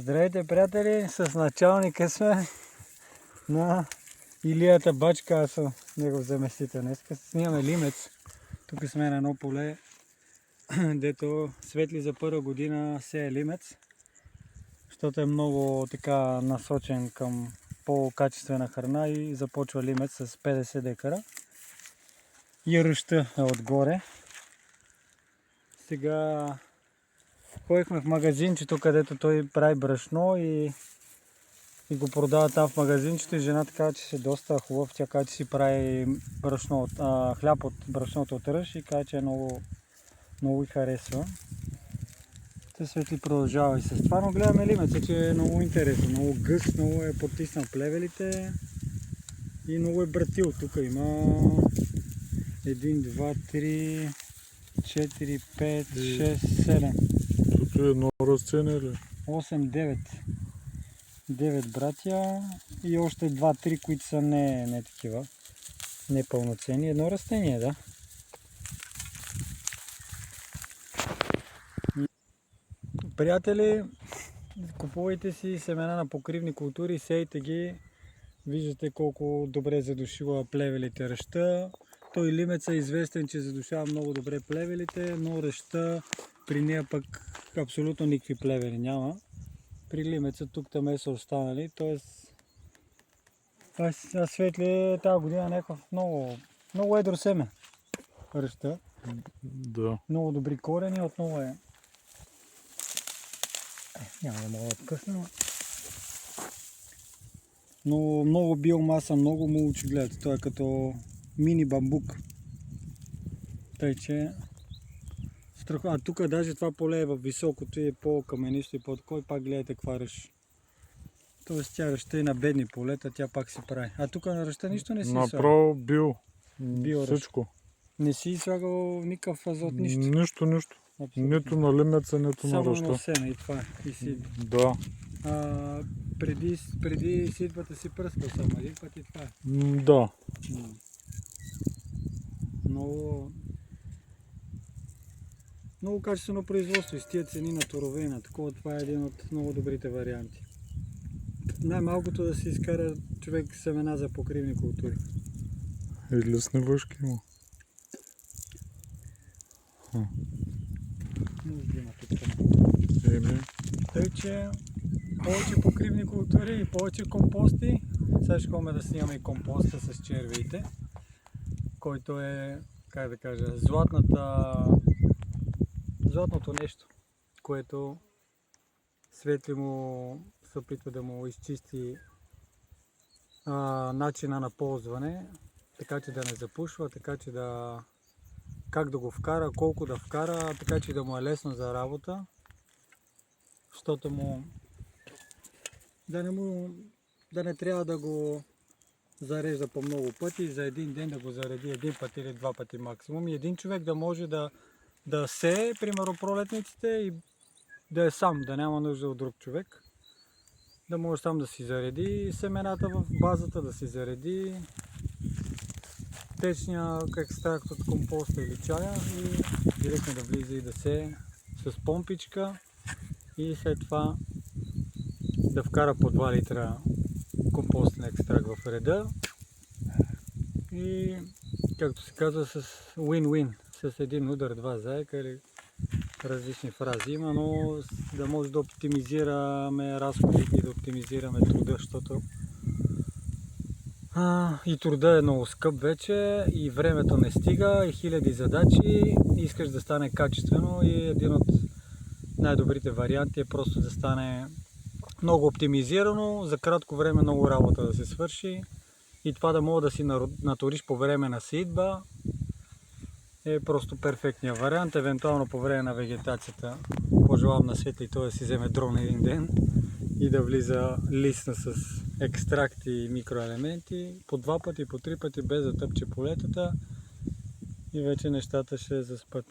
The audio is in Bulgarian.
Здравейте, приятели! С началника сме на Илията Бачка, аз съм негов заместител. Днес снимаме лимец. Тук сме на едно поле, дето Светли за първа година сее лимец, защото е много така насочен към по-качествена храна и започва лимец с 50 декара. И ръща е отгоре. Сега ходихме в магазинчето, където той прави брашно и го продава там в магазинчето и жената каза, че е доста хубав. Тя каза, че си прави брашно хляб от брашното от ръж и каза, че е много и харесва. Те Светли продължава и с това, но гледаме лимеца, че е много интересно, много гъст, много е потиснал плевелите и много е братил. Тук има 1, 2, 3, 4, 5, 6, 7. Тук е едно разцене ли? 8, 9. 9 братя и още 2-3, които са не такива, непълноценни. Едно растение, да. Приятели, купувайте си семена на покривни култури, сейте ги. Виждате колко добре задушила плевелите ръща. Той лимец е известен, че задушава много добре плевелите, но ръща при нея пък абсолютно никакви плевели няма. При лимеца тук-там са останали, т.е. Светли тази година някакъв много едро семе ръща. Да. Много добри корени, отново е. Няма да мога да откъсна. Но много биомаса, много мулч, гледате, той е като мини бамбук. Тъй че а тук даже това поле е във високото и е по-каменисто и по-такова и пак гледайте каква ръж. Тоест тя ръща и на бедни полета, тя пак си прави. А тук на ръща нищо не си слагал. Направо Био всичко. Не си слагал никакъв азот, нищо. Нищо. Абсолютно. Нито на лимеца, нито на Само ръща. на сена и това. И си. Да. Преди ситвата си пръскал само един път и това. Да. Много качествено производство и с тия цени на торове на такова, това е един от много добрите варианти. Най-малкото да си изкара човек семена за покривни култури. И лесни въшки има. Тъй, че повече покривни култури и повече компости. Сега ще ходим да снимаме и компоста с червеите, който е, как да кажа, златното нещо, което Светли му се опитва да му изчисти начина на ползване, така че да не запушва, така че как да го вкара, колко да вкара, така че да му е лесно за работа, защото да не трябва да го зарежда по много пъти, за един ден да го зареди един път или два пъти максимум. И един човек да може да сее, примерно пролетниците и да е сам, да няма нужда от друг човек. Да може сам да си зареди семената в базата, да си зареди течния екстракт от компоста или чая и директно да влиза и да сее с помпичка и след това да вкара по 2 литра компостен екстракт в реда и, както се казва, с win-win, с един удар, два заека или различни фрази има, но да може да оптимизираме разходите и да оптимизираме труда, защото и труда е много скъп вече и времето не стига и хиляди задачи, искаш да стане качествено и един от най-добрите варианти е просто да стане много оптимизирано, за кратко време много работа да се свърши и това да мога да си наториш по време на сеитба е просто перфектният вариант. Евентуално по време на вегетацията пожелавам на Светли той да си вземе дрон един ден и да влиза лисна с екстракти и микроелементи по 2 пъти, по 3 пъти без да тъпче полетата и вече нещата ще заспят.